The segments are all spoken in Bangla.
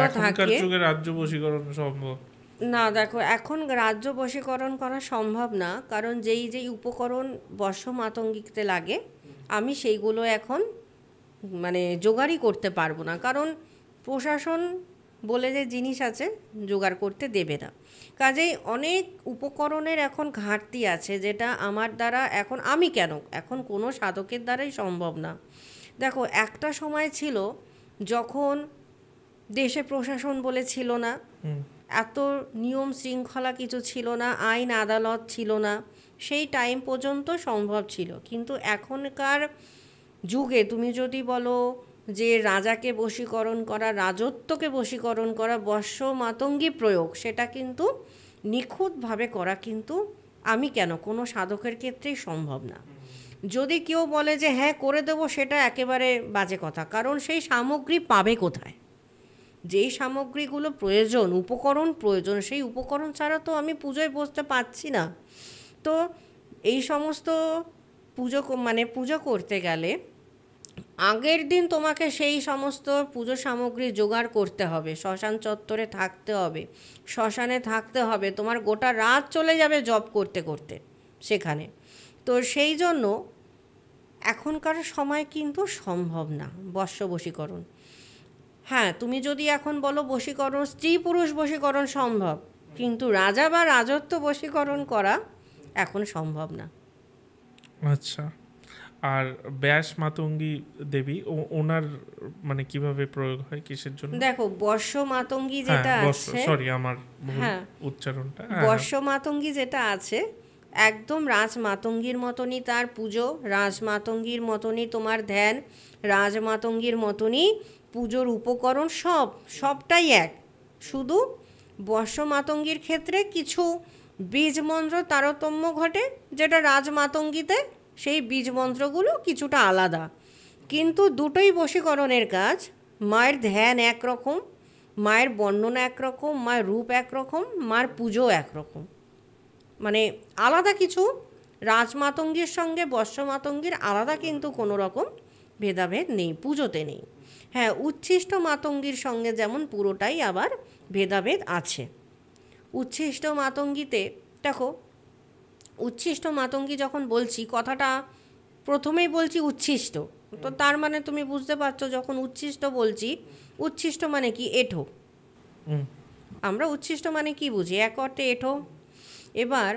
এখনকার থাকে। যুগে রাজ্য বশীকরণ সম্ভব না দেখো, এখন রাজ্য বশীকরণ করা সম্ভব না, কারণ যেই যেই উপকরণ বর্ষ মাতঙ্গিতে লাগে আমি সেইগুলো এখন মানে জোগাড়ই করতে পারবো না, কারণ প্রশাসন বলে যে জিনিস আছে জোগাড় করতে দেবে না। কাজেই অনেক উপকরণের এখন ঘাটতি আছে, যেটা আমার দ্বারা এখন, আমি কেন, এখন কোনো সাধকের দ্বারাই সম্ভব না। দেখো, একটা সময় ছিল যখন দেশে প্রশাসন বলে ছিল না, এত নিয়ম শৃঙ্খলা কিছু ছিল না, আইন আদালত ছিল না, সেই টাইম পর্যন্ত সম্ভব ছিল। কিন্তু এখনকার যুগে তুমি যদি বলো যে রাজাকে বশীকরণ করা, রাজত্বকে বশীকরণ করা, বর্ষ মাতঙ্গী প্রয়োগ, সেটা কিন্তু নিখুঁতভাবে করা কিন্তু আমি কেন কোনো সাধকের ক্ষেত্রেই সম্ভব না। যদি কেউ বলে যে হ্যাঁ করে দেবো, সেটা একেবারে বাজে কথা, কারণ সেই সামগ্রী পাবে কোথায়? যেই সামগ্রীগুলো প্রয়োজন, উপকরণ প্রয়োজন, সেই উপকরণ ছাড়া তো আমি পুজোয় বসতে পারছি না। তো এই সমস্ত পুজো করতে গেলে আগের দিন তোমাকে সেই সমস্ত পুজো সামগ্রী জোগাড় করতে হবে, শ্মশান চত্বরে থাকতে হবে, শ্মশানে থাকতে হবে, তোমার গোটা রাত চলে যাবে জব করতে করতে সেখানে। তো সেই জন্য এখনকার সময় কিন্তু সম্ভব না বর্ষ বশীকরণ। হ্যাঁ, তুমি যদি এখন বলো বশীকরণ, স্ত্রী পুরুষ বশীকরণ সম্ভব, কিন্তু রাজা বা রাজত্ব বশীকরণ করা এখন সম্ভব না। আচ্ছা, আর ব্যাস মাতঙ্গী দেবী ওনার মানে কিভাবে প্রয়োগ হয়, কিসের জন্য? দেখো, বর্ষ মাতঙ্গী হ্যাঁ, যেটা আছে, সরি আমার ভুল হ্যাঁ, উচ্চারণটা। বর্ষ মাতঙ্গী যেটা আছে একদম রাজ মাতঙ্গীর মতনই তার পুজো, রাজ মাতঙ্গীর মতনই তোমার ধ্যান, রাজ মাতঙ্গীর মতনই পুজোর উপকরণ, সবটাই এক। শুধু বর্ষ মাতঙ্গীর ক্ষেত্রে কিছু বীজ মন্ত্র তারতম্য ঘটে, যেটা রাজ মাতঙ্গীতে সেই বীজ মন্ত্রগুলো কিছুটা আলাদা, কিন্তু দুটোই বশীকরণের কাজ। মায়ের ধ্যান একরকম, মায়ের বর্ণনা একরকম, মায়ের রূপ একরকম, মায়ের পুজো একরকম, মানে আলাদা কিছু রাজমাতঙ্গীর সঙ্গে বর্ষ মাতঙ্গীর আলাদা কিন্তু কোনো রকম ভেদাভেদ নেই, পুজোতে নেই। হ্যাঁ, উচ্ছিষ্ট মাতঙ্গীর সঙ্গে যেমন পুরোটাই আবার ভেদাভেদ আছে। উচ্ছিষ্ট মাতঙ্গীতে দেখো, উচ্ছিষ্ট মাতঙ্গী যখন বলছি, কথাটা প্রথমেই বলছি উচ্ছিষ্ট, তো তার মানে তুমি বুঝতে পারছো যখন উচ্ছিষ্ট বলছি, উচ্ছিষ্ট মানে কি? এঁঠো। আমরা উচ্ছিষ্ট মানে কি বুঝি? এক অর্থে এঁঠো। এবার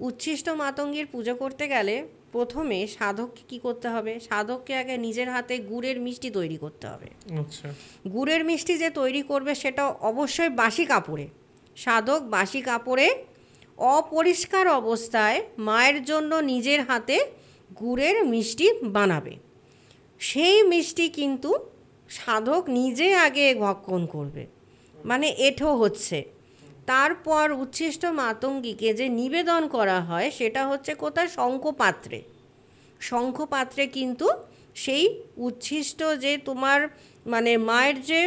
উচ্ছিষ্ট মাতঙ্গীর পুজো করতে গেলে প্রথমে সাধককে কী করতে হবে? সাধককে আগে নিজের হাতে গুড়ের মিষ্টি তৈরি করতে হবে। আচ্ছা, গুড়ের মিষ্টি যে তৈরি করবে সেটা অবশ্যই বাসি কাপড়ে, সাধক বাসি কাপড়ে অপরিষ্কার অবস্থায় মায়ের জন্য নিজের হাতে গুড়ের মিষ্টি বানাবে। সেই মিষ্টি কিন্তু সাধক নিজে আগে ভক্ষণ করবে, মানে এঁঠো হচ্ছে। তারপর উচ্ছিষ্ট মাতঙ্গীকে যে নিবেদন করা হয় সেটা হচ্ছে কোথায়? শঙ্খপাত্রে। শঙ্খপাত্রে কিন্তু সেই উচ্ছিষ্ট যে তোমার মানে মায়ের যে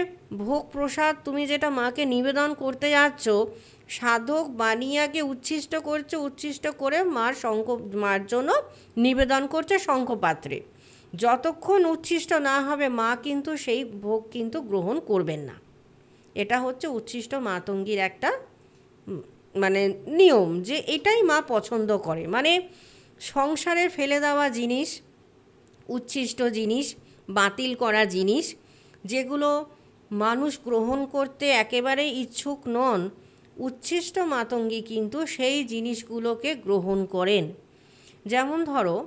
ভোগ প্রসাদ তুমি যেটা মাকে নিবেদন করতে যাচ্ছ, সাধক বানিয়ে আগে উচ্ছিষ্ট করছে, উচ্ছিষ্ট করে মার জন্য নিবেদন করছে শঙ্খপাত্রে। যতক্ষণ উচ্ছিষ্ট না হবে মা কিন্তু সেই ভোগ কিন্তু গ্রহণ করবেন না। এটা হচ্ছে উচ্ছিষ্ট মাতঙ্গীর একটা মানে নিয়ম, যে এটাই মা পছন্দ করে। মানে সংসারে ফেলে দেওয়া জিনিস, উচ্ছিষ্ট জিনিস, বাতিল করা জিনিস, যেগুলো মানুষ গ্রহণ করতে একেবারে ইচ্ছুক নন, উচ্ছিষ্ট মাতঙ্গী কিন্তু সেই জিনিসগুলোকে গ্রহণ করেন। যেমন ধরো,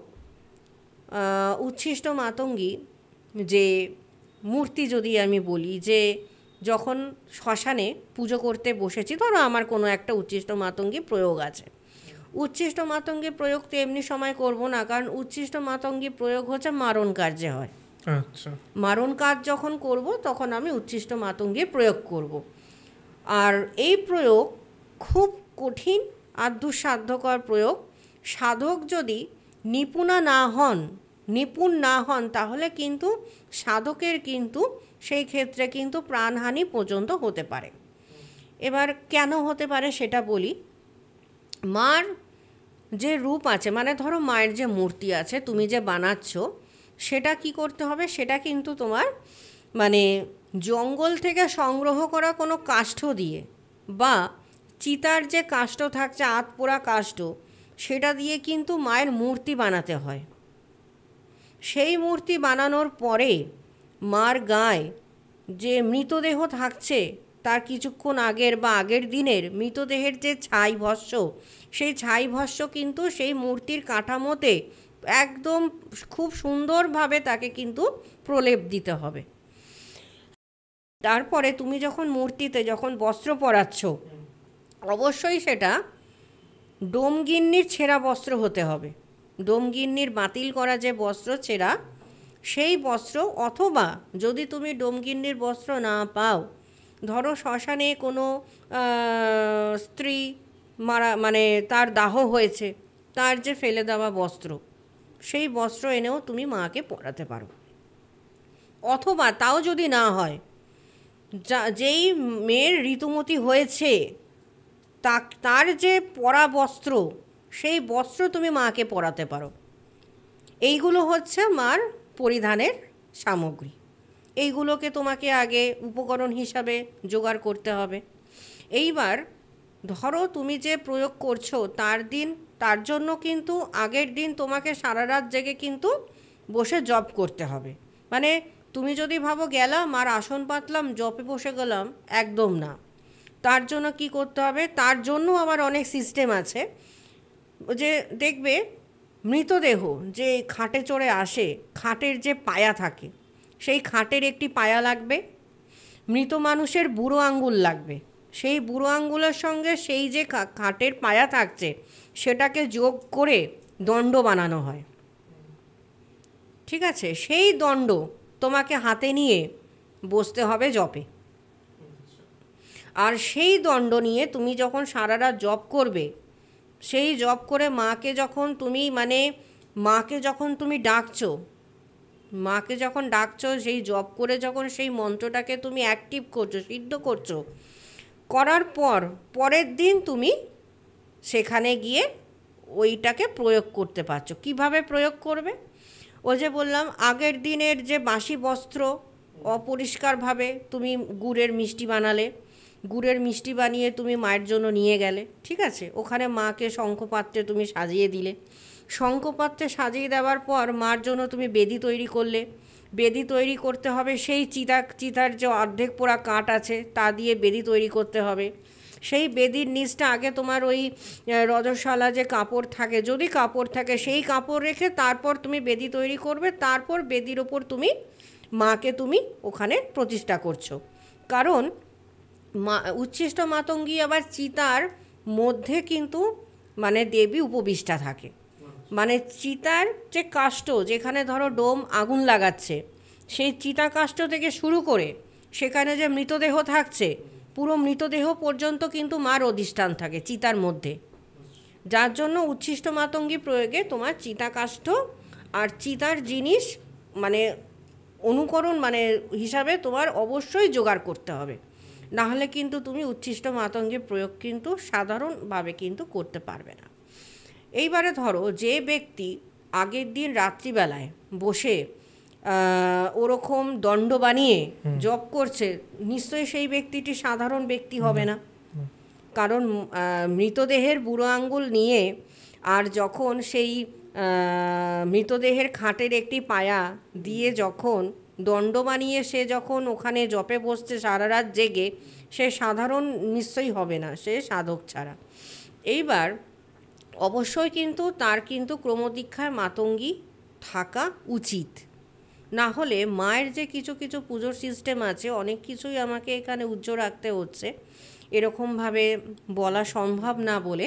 উচ্ছিষ্ট মাতঙ্গী যে মূর্তি যদি আমি বলি, যে যখন শ্মশানে পুজো করতে বসেছি, ধরো আমার কোনো একটা উচ্ছিষ্ট মাতঙ্গী প্রয়োগ আছে, উচ্ছিষ্ট মাতঙ্গী প্রয়োগ তো এমনি সময় করব না, কারণ উচ্ছিষ্ট মাতঙ্গী প্রয়োগ হচ্ছে মারণ কার্যে হয়। আচ্ছা, মারণ কাজ যখন করব তখন আমি উচ্ছিষ্ট মাতঙ্গী প্রয়োগ করব। আর এই প্রয়োগ খুব কঠিন আর দুঃসাধ্যকর প্রয়োগ। সাধক যদি নিপুণ না হন তাহলে কিন্তু সাধকের কিন্তু সেই ক্ষেত্রে কিন্তু প্রাণহানি পর্যন্ত হতে পারে। এবার কেন হতে পারে সেটা বলি। মার যে রূপ আছে, মানে ধরো মায়ের যে মূর্তি আছে তুমি যে বানাচ্ছ, সেটা কি করতে হবে? সেটা কিন্তু তোমার মানে জঙ্গল থেকে সংগ্রহ করা কোনো কাষ্ঠ দিয়ে বা চিতার যে কাষ্ঠ থাকছে আতপোড়া কাষ্ঠ, সেটা দিয়ে কিন্তু মায়ের মূর্তি বানাতে হয়। সেই মূর্তি বানানোর পরে মার গায়ে যে মৃতদেহ থাকছে তার কিছুক্ষণ আগের বা আগের দিনের মৃতদেহের যে ছাই ভস্য, সেই ছাই ভস্য কিন্তু সেই মূর্তির কাঠামোতে একদম খুব সুন্দরভাবে তাকে কিন্তু প্রলেপ দিতে হবে। তারপরে তুমি যখন মূর্তিতে যখন বস্ত্র পরাচ্ছ, অবশ্যই সেটা ডোমগিন্নির ছেঁড়া বস্ত্র হতে হবে। ডোমগিন্নির বাতিল করা যে বস্ত্র ছেঁড়া, সেই বস্ত্র, অথবা যদি তুমি ডোমগিন্নির বস্ত্র না পাও, ধরো শ্মশানে কোনো স্ত্রী মারা মানে তার দাহ হয়েছে, তার যে ফেলে দেওয়া বস্ত্র, সেই বস্ত্র এনেও তুমি মাকে পরাতে পারো। অথবা তাও যদি না হয়, যেই মেয়ের ঋতুমতি হয়েছে তার যে পরা বস্ত্র, সেই বস্ত্র তুমি মাকে পরাতে পারো। এইগুলো হচ্ছে মার পরিধানের সামগ্রী। এইগুলোকে তোমাকে আগে উপকরণ হিসাবে জোগাড় করতে হবে। এইবার ধরো তুমি যে প্রয়োগ করছো তার জন্য কিন্তু আগের দিন তোমাকে সারা রাত জেগে কিন্তু বসে জপ করতে হবে। মানে তুমি যদি ভাবো গেলাম আর আসন পাতলাম জপে বসে গেলাম, একদম না। তার জন্য কি করতে হবে, তার জন্য আবার অনেক সিস্টেম আছে। যে দেখবে মৃতদেহ যে খাটে চড়ে আসে, খাটের যে পায়া থাকে, সেই খাটের একটি পায়া লাগবে। মৃত মানুষের বুড়ো আঙ্গুল লাগবে। সেই বুড়ো আঙ্গুলের সঙ্গে সেই যে খাটের পায়া থাকছে, সেটাকে যোগ করে দণ্ড বানানো হয়। ঠিক আছে? সেই দণ্ড তোমাকে হাতে নিয়ে বসতে হবে জপে। আর সেই দণ্ড নিয়ে তুমি যখন সারা রাত জপ করবে, সেই জপ করে মাকে যখন তুমি ডাকছো, সেই জপ করে যখন সেই মন্ত্রটাকে তুমি অ্যাক্টিভ করছো, সিদ্ধ করছো, করার পরের দিন তুমি সেখানে গিয়ে ওইটাকে প্রয়োগ করতে পারছো। কিভাবে প্রয়োগ করবে? ও যে বললাম, আগের দিনের যে বাসি বস্ত্র অপরিষ্কারভাবে তুমি গুড়ের মিষ্টি বানালে, গুড়ের মিষ্টি বানিয়ে তুমি মায়ের জন্য নিয়ে গেলে, ঠিক আছে? ওখানে মাকে শঙ্খপাত্রে তুমি সাজিয়ে দিলে। শঙ্খপাত্রে সাজিয়ে দেওয়ার পর মার জন্য তুমি বেদি তৈরি করলে। বেদি তৈরি করতে হবে, সেই চিতার যে অর্ধেক পোড়া কাঠ আছে তা দিয়ে বেদি তৈরি করতে হবে। সেই বেদির নিচটা আগে তোমার ওই রজস্বালা যে কাপড় থাকে, যদি কাপড় থাকে সেই কাপড় রেখে তারপর তুমি বেদি তৈরি করবে। তারপর বেদির ওপর মাকে তুমি ওখানে প্রতিষ্ঠা করছো। কারণ উচ্ছিষ্ট মাতঙ্গী আবার চিতার মধ্যে কিন্তু দেবী উপবিষ্টা থাকে। চিতার যে কাষ্ঠ, যেখানে ধরো ডোম আগুন লাগাচ্ছে, সেই চিতা কাষ্ঠ থেকে শুরু করে সেখানে যে মৃতদেহ থাকছে, পুরো মৃতদেহ পর্যন্ত কিন্তু মার অধিষ্ঠান থাকে চিতার মধ্যে। যার জন্য উচ্ছিষ্ট মাতঙ্গী প্রয়োগে তোমার চিতা কাষ্ঠ আর চিতার জিনিস অনুকরণ হিসাবে তোমার অবশ্যই জোগাড় করতে হবে। নাহলে কিন্তু তুমি উচ্ছিষ্ট মাতঙ্গীর প্রয়োগ কিন্তু সাধারণভাবে কিন্তু করতে পারবে না। এইবারে ধরো যে ব্যক্তি আগের দিন রাত্রিবেলায় বসে ওরকম দণ্ড বানিয়ে জপ করছে, নিশ্চয়ই সেই ব্যক্তিটি সাধারণ ব্যক্তি হবে না। কারণ মৃতদেহের বুড়ো আঙ্গুল নিয়ে আর যখন সেই মৃতদেহের খাটের একটি পায়া দিয়ে যখন দণ্ড বানিয়ে সে যখন ওখানে জপে বসছে সারা রাত জেগে, সে সাধারণ নিশ্চয়ই হবে না, সে সাধক ছাড়া। এইবার অবশ্যই কিন্তু তার কিন্তু ক্রমদীক্ষায় মাতঙ্গী থাকা উচিত। না হলে মায়ের যে কিছু কিছু পুজোর সিস্টেম আছে, অনেক কিছুই আমাকে এখানে উজ্জ্ব রাখতে হচ্ছে, এরকমভাবে বলা সম্ভব না বলে।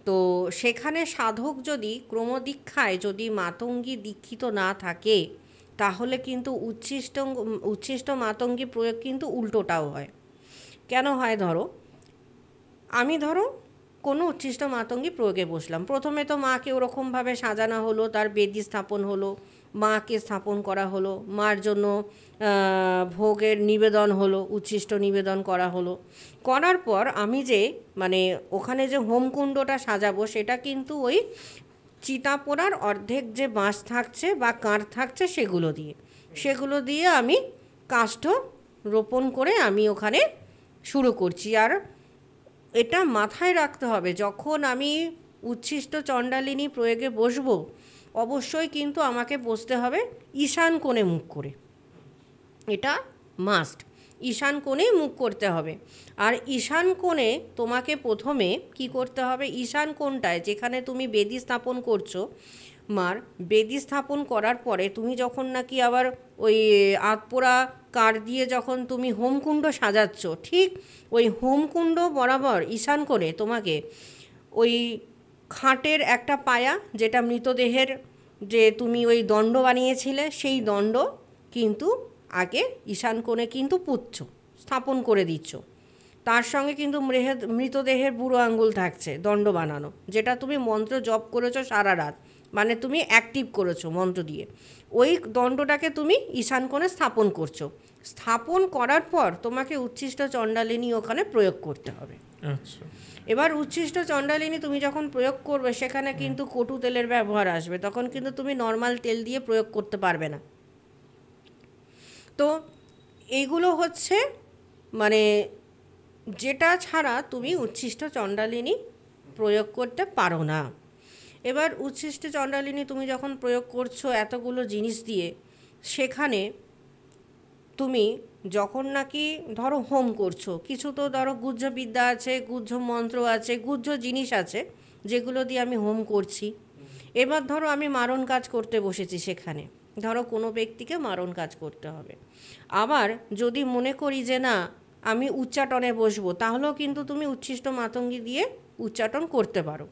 তো সেখানে সাধক যদি ক্রমদীক্ষায় যদি মাতঙ্গী দীক্ষিত না থাকে, তাহলে কিন্তু উচ্ছিষ্ট মাতঙ্গী প্রয়োগ কিন্তু উল্টোটাও হয়। কেন হয়? আমি কোনো উচ্ছিষ্ট মাতঙ্গী প্রয়োগে বসলাম, প্রথমে তো মাকে ওরকমভাবে সাজানো হলো, তার বেদি স্থাপন হলো, মাকে স্থাপন করা হলো, মার জন্য ভোগের নিবেদন হলো, উচ্ছিষ্ট নিবেদন করা হলো। করার পর আমি যে ওখানে যে হোমকুণ্ডটা সাজাবো, সেটা কিন্তু ওই চিতা পোড়ার অর্ধেক যে বাঁশ থাকছে বা কাঠ থাকছে, সেগুলো দিয়ে আমি কাষ্ঠ রোপণ করে আমি ওখানে শুরু করছি। আর এটা মাথায় রাখতে হবে, যখন আমি উচ্ছিষ্ট চণ্ডালিনী প্রয়োগে বসবো, অবশ্যই কিন্তু আমাকে বসতে হবে ঈশান কোণে মুখ করে। এটা মাস্ট, ঈশান কোণেই মুখ করতে হবে। আর ঈশান কোণে তোমাকে প্রথমে কি করতে হবে, ঈশান কোণটায় যেখানে তুমি বেদি স্থাপন করছো মার, বেদি স্থাপন করার পরে তুমি যখন নাকি আবার ওই আতপোড়া কাঠ দিয়ে যখন তুমি হোমকুণ্ড সাজাচ্ছ, ঠিক ওই হোমকুণ্ড বরাবর ঈশান কোণে তোমাকে ওই খাটের একটা পায়া, যেটা মৃতদেহের যে তুমি ওই দণ্ড বানিয়েছিলে, সেই দণ্ড কিন্তু আগে ঈশান কোণে কিন্তু পুঁতছ, স্থাপন করে দিচ্ছ। তার সঙ্গে কিন্তু মৃতদেহের বুড়ো আঙ্গুল থাকছে দণ্ড বানানো, যেটা তুমি মন্ত্র জপ করেছো সারা রাত, মানে তুমি অ্যাক্টিভ করেছো মন্ত্র দিয়ে, ওই দণ্ডটাকে তুমি ঈশান কোণে স্থাপন করছো। স্থাপন করার পর তোমাকে উচ্ছিষ্ট চণ্ডালিনী ওখানে প্রয়োগ করতে হবে। আচ্ছা, এবার উচ্ছিষ্ট চণ্ডালিনী তুমি যখন প্রয়োগ করবে, সেখানে কিন্তু কটু তেলের ব্যবহার আসবে, তখন কিন্তু তুমি নর্মাল তেল দিয়ে প্রয়োগ করতে পারবে না। তো এইগুলো হচ্ছে মানে যেটা ছাড়া তুমি উচ্ছিষ্ট চণ্ডালিনী প্রয়োগ করতে পারো না। এবার উচ্ছিষ্ট চণ্ডালিনী তুমি যখন প্রয়োগ করছো এতগুলো জিনিস দিয়ে, সেখানে তুমি যখন নাকি ধরো হোম করছো, কিছু তো ধরো গুহ্য বিদ্যা আছে, গুহ্য মন্ত্র আছে, গুহ্য জিনিস আছে যেগুলো দিয়ে আমি হোম করছি। এবার ধরো আমি মারণ কাজ করতে বসেছি, সেখানে ধরো কোনো ব্যক্তিকে মারণ কাজ করতে হবে। আবার যদি মনে করি যে না আমি উচ্চাটনে বসবো, তাহলেও কিন্তু তুমি উচ্ছিষ্ট মাতঙ্গী দিয়ে উচ্চাটন করতে পারো।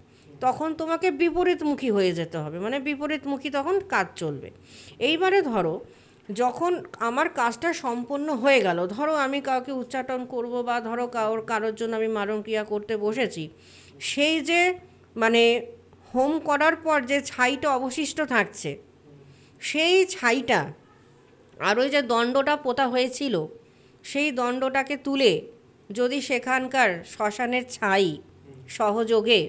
তখন তোমাকে বিপরীতমুখী হয়ে যেতে হবে, মানে বিপরীতমুখী তখন কাজ চলবে। এইবারে ধরো যখন আমার কাজটা সম্পন্ন হয়ে গেল, ধরো আমি কাউকে উচ্চাটন করব বা ধরো কারোর জন্য আমি মারণ ক্রিয়া করতে বসেছি, সেই যে মানে হোম করার পর যে ছাইটা অবশিষ্ট থাকছে, সেই ছাইটা আর ওই যে দণ্ডটা পোতা হয়েছিল, সেই দণ্ডটাকে তুলে যদি সেখানকার শ্মশানের ছাই সহযোগে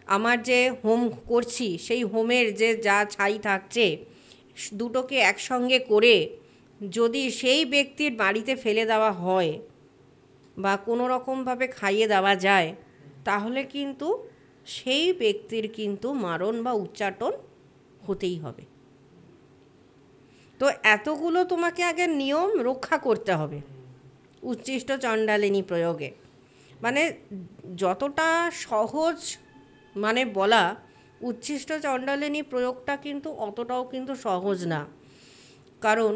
আমার যে হোম করছি সেই হোমের যে যা ছাই থাকছে, দুটোকে একসঙ্গে করে যদি সেই ব্যক্তির বাড়িতে ফেলে দেওয়া হয় বা কোনো রকমভাবে খাইয়ে দেওয়া যায়, তাহলে কিন্তু সেই ব্যক্তির কিন্তু মারণ বা উচ্চাটন হতেই হবে। তো এতগুলো তোমাকে আগে নিয়ম রক্ষা করতে হবে উচ্ছিষ্ট চণ্ডালিনী প্রয়োগে। মানে যতটা সহজ মানে বলা, উচ্ছিষ্ট চণ্ডালিনী প্রয়োগটা কিন্তু অতটাও কিন্তু সহজ না। কারণ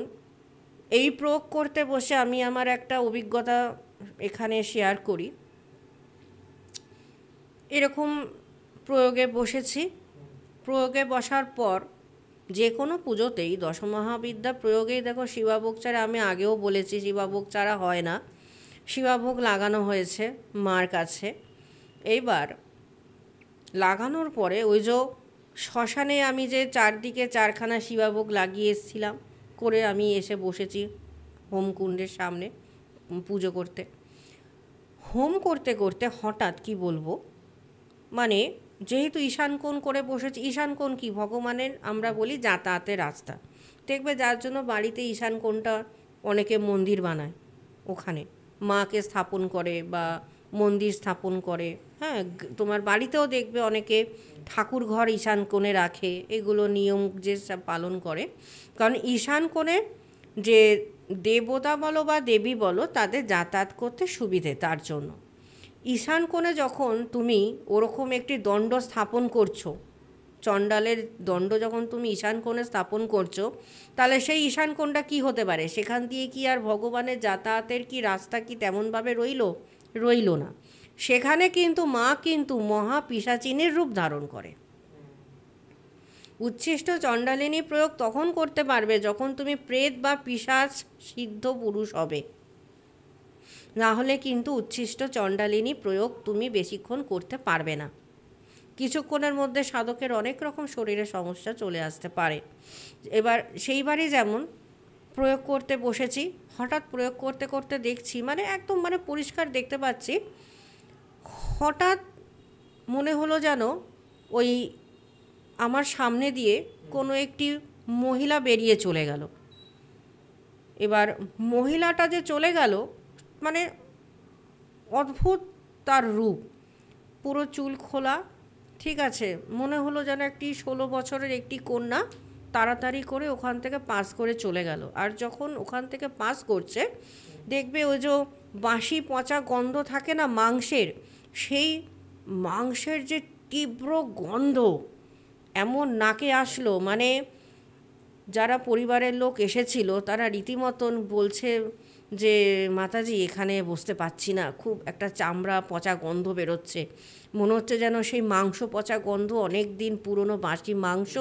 এই প্রয়োগ করতে বসে আমি আমার একটা অভিজ্ঞতা এখানে শেয়ার করি। এরকম প্রয়োগে বসেছি, প্রয়োগে বসার পর যে কোনো পুজোতেই দশমহাবিদ্যা প্রয়োগেই দেখো শিবাভোগ ছাড়া, আমি আগেও বলেছি শিবাভোগ ছাড়া হয় না, শিবাভোগ লাগানো হয়েছে মার কাছে। এইবার লাগানোর পরে ওই যে শ্মশানে আমি যে চারদিকে চারখানা শিবাভোগ লাগিয়ে এসেছিলাম, করে আমি এসে বসেছি হোমকুণ্ডের সামনে পুজো করতে। হোম করতে করতে হঠাৎ কি বলবো, মানে যেহেতু ঈশান কোণ করে বসেছি, ঈশান কোণ কি ভগবানের আমরা বলি যাতায়াতের রাস্তা, দেখবে যার জন্য বাড়িতে ঈশান কোণটা অনেকে মন্দির বানায়, ওখানে মাকে স্থাপন করে বা মন্দির স্থাপন করে। হ্যাঁ, তোমার বাড়িতেও দেখবে অনেকে ঠাকুর ঘর ঈশান কোণে রাখে, এগুলো নিয়ম যে পালন করে। কারণ ঈশান কোণে যে দেবতা বলো বা দেবী বলো, তাদের যাতায়াত করতে সুবিধে, তার জন্য ঈশান কোণে যখন তুমি ওরকম একটি দণ্ড স্থাপন করছো, চণ্ডালের দণ্ড যখন তুমি ঈশান কোণে স্থাপন করছো, তাহলে সেই ঈশান কোণটা কী হতে পারে, সেখান দিয়ে কি আর ভগবানের যাতায়াতের কি রাস্তা কি তেমনভাবে রইল না। সেখানে কিন্তু মা কিন্তু মহা পিশাচিনীর রূপ ধারণ করে। উচ্ছিষ্ট চণ্ডালিনী প্রয়োগ তখন করতে পারবে যখন তুমি প্রেত বা পিশাচ সিদ্ধ পুরুষ হবে, না হলে কিন্তু উচ্ছিষ্ট চণ্ডালিনী প্রয়োগ তুমি বেশিক্ষণ করতে পারবে না। কিছুক্ষণের মধ্যে সাধকের অনেক রকম শরীরে সমস্যা চলে আসতে পারে। এবার সেইবারই যেমন প্রয়োগ করতে বসেছি, হঠাৎ প্রয়োগ করতে করতে দেখছি, মানে একদম মানে পরিষ্কার দেখতে পাচ্ছি, হঠাৎ মনে হলো যেন ওই আমার সামনে দিয়ে কোনো একটি মহিলা বেরিয়ে চলে গেল। এবার মহিলাটা যে চলে গেল, মানে অদ্ভুত তার রূপ, পুরো চুল খোলা, ঠিক আছে, মনে হলো যেন একটি 16 বছরের একটি কন্যা তাড়াতাড়ি করে ওখান থেকে পাস করে চলে গেল। আর যখন ওখান থেকে পাস করছে, দেখবে ওই যে বাসি পচা গন্ধ থাকে না মাংসের, সেই মাংসের যে তীব্র গন্ধ এমন নাকে আসলো, মানে যারা পরিবারের লোক এসেছিল তারা রীতিমতন বলছে যে মাতাজি এখানে বসতে পারছি না, খুব একটা চামড়া পচা গন্ধ বেরোচ্ছে, মনে হচ্ছে যেন সেই মাংস পচা গন্ধ, অনেক দিন পুরনো বাসি মাংস,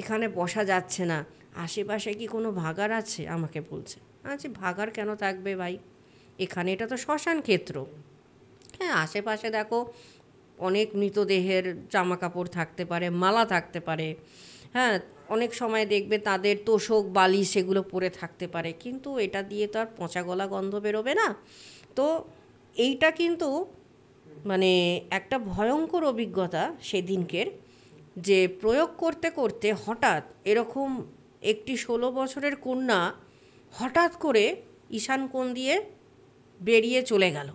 এখানে বসা যাচ্ছে না, আশেপাশে কি কোনো ভাগার আছে? আমাকে বলছে। আচ্ছা, ভাগার কেন থাকবে ভাই, এখানে এটা তো শ্মশান ক্ষেত্র। হ্যাঁ, আশেপাশে দেখো অনেক মৃতদেহের জামা কাপড় থাকতে পারে, মালা থাকতে পারে, হ্যাঁ, অনেক সময় দেখবে তাদের তোষক বালি সেগুলো পরে থাকতে পারে, কিন্তু এটা দিয়ে তো আর পচা গলা গন্ধ বেরোবে না। তো এইটা কিন্তু মানে একটা ভয়ঙ্কর অভিজ্ঞতা সেদিনকের, যে প্রয়োগ করতে করতে হঠাৎ এরকম একটি 16 বছরের কন্যা হঠাৎ করে ঈশান কোণ দিয়ে বেরিয়ে চলে গেল।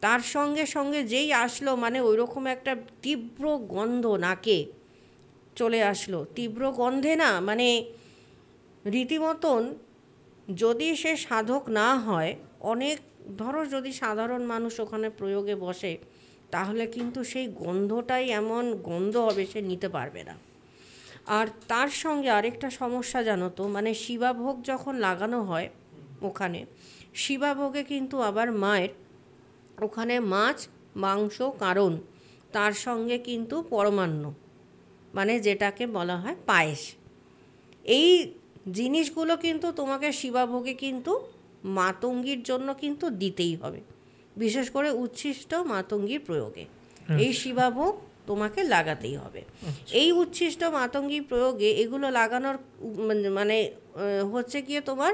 তার সঙ্গে সঙ্গে যেই আসলো, মানে ওই রকম একটা তীব্র গন্ধ নাকে চলে আসলো, তীব্র গন্ধে না মানে রীতিমতন, যদি সে সাধক না হয়, অনেক ধরো যদি সাধারণ মানুষ ওখানে প্রয়োগে বসে, তাহলে কিন্তু সেই গন্ধটাই এমন গন্ধ হবে সে নিতে পারবে না। আর তার সঙ্গে আরেকটা সমস্যা জানো তো, মানে শিবাভোগ যখন লাগানো হয় ওখানে, শিবাভোগে কিন্তু আবার মায়ের ওখানে মাছ মাংস, কারণ তার সঙ্গে কিন্তু পরমান্ন, মানে যেটাকে বলা হয় পায়েস, এই জিনিসগুলো কিন্তু তোমাকে শিবাভোগে কিন্তু মাতঙ্গীর জন্য কিন্তু দিতেই হবে, বিশেষ করে উচ্ছিষ্ট মাতঙ্গীর প্রয়োগে এই শিবাভোগ তোমাকে লাগাতেই হবে। এই উচ্ছিষ্ট মাতঙ্গী প্রয়োগে এগুলো লাগানোর মানে হচ্ছে গিয়ে তোমার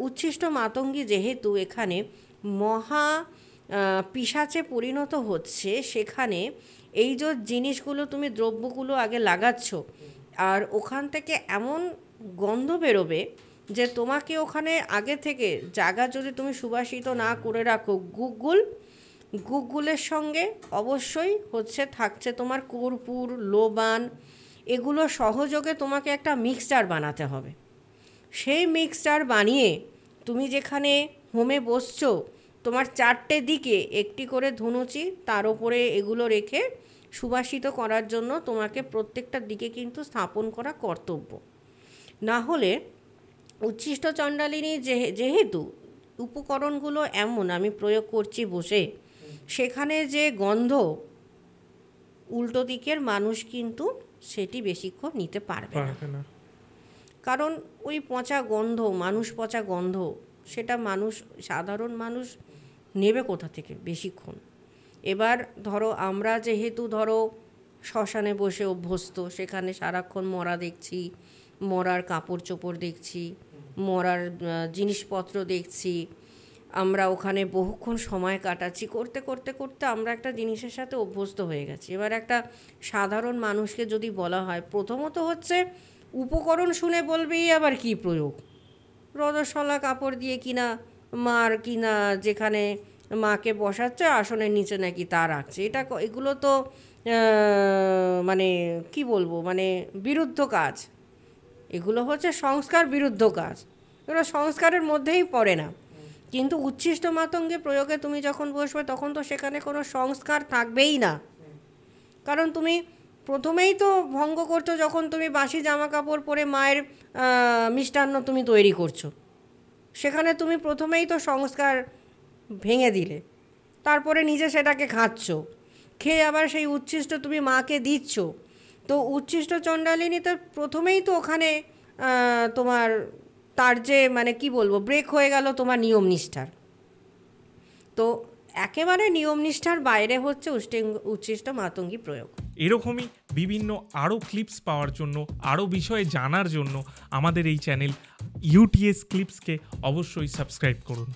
উচ্ছিষ্ট মাতঙ্গী যেহেতু এখানে মহা পিশাচে পরিণত হচ্ছে, সেখানে এই যে জিনিসগুলো তুমি দ্রব্যগুলো আগে লাগাচ্ছ, আর ওখান থেকে এমন গন্ধ বেরোবে যে তোমাকে ওখানে আগে থেকে জায়গা যদি তুমি সুবাসিত না করে রাখো, গুগুলের সঙ্গে অবশ্যই থাকছে তোমার কর্পূর, লোবান, এগুলো সহযোগে তোমাকে একটা মিক্সচার বানাতে হবে। সেই মিক্সচার বানিয়ে তুমি যেখানে হোমে বসছো, তোমার 4টে দিকে একটি করে ধুনুচি, তার ওপরে এগুলো রেখে সুবাসিত করার জন্য তোমাকে প্রত্যেকটা দিকে কিন্তু স্থাপন করা কর্তব্য। না হলে উচ্ছিষ্ট চণ্ডালিনী যেহেতু উপকরণগুলো এমন আমি প্রয়োগ করছি বসে, সেখানে যে গন্ধ, উল্টো দিকের মানুষ কিন্তু সেটি বেশিক্ষণ নিতে পারবে না, কারণ ওই পচা গন্ধ, মানুষ পচা গন্ধ, সেটা মানুষ, সাধারণ মানুষ নেবে কোথা থেকে বেশিক্ষণ। এবার ধরো আমরা যেহেতু ধরো শ্মশানে বসে অভ্যস্ত, সেখানে সারাক্ষণ মরা দেখছি, মরার কাপড় চোপড় দেখছি, মরার জিনিসপত্র দেখছি, আমরা ওখানে বহুক্ষণ সময় কাটাচ্ছি, করতে করতে করতে আমরা একটা জিনিসের সাথে অভ্যস্ত হয়ে গেছি। এবার একটা সাধারণ মানুষকে যদি বলা হয়, প্রথমত হচ্ছে উপকরণ শুনে বলবেই আবার কি প্রয়োগ, রজস্বলা কাপড় দিয়ে কিনা মার কিনা যেখানে মাকে বসাচ্ছে আসনের নিচে নাকি তা রাখছে, এগুলো তো মানে কি বলবো, মানে বিরুদ্ধ কাজ, এগুলো হচ্ছে সংস্কার বিরুদ্ধ কাজ, এগুলো সংস্কারের মধ্যেই পড়ে না। কিন্তু উচ্ছিষ্ট মাতঙ্গে প্রয়োগে তুমি যখন বসবে, তখন তো সেখানে কোনো সংস্কার থাকবেই না, কারণ তুমি প্রথমেই তো ভঙ্গ করছো, যখন তুমি বাসি জামা কাপড় পরে মায়ের মিষ্টান্ন তুমি তৈরি করছো, সেখানে তুমি প্রথমেই তো সংস্কার ভেঙে দিলে, তারপরে নিজে সেটাকে খাচ্ছ, খেয়ে আবার সেই উচ্ছিষ্ট তুমি মাকে দিচ্ছ। তো উচ্ছিষ্ট চণ্ডালিনী তো প্রথমেই তো ওখানে তোমার তার যে মানে কি বলবো, ব্রেক হয়ে গেল তোমার নিয়ম নিষ্ঠার। তো একেবারে নিয়ম নিষ্ঠার বাইরে হচ্ছে উচ্ছিষ্ট মাতঙ্গী প্রয়োগ। এরকমই বিভিন্ন আরও ক্লিপস পাওয়ার জন্য, আরও বিষয়ে জানার জন্য আমাদের এই চ্যানেল ইউটিএস ক্লিপসকে অবশ্যই সাবস্ক্রাইব করুন।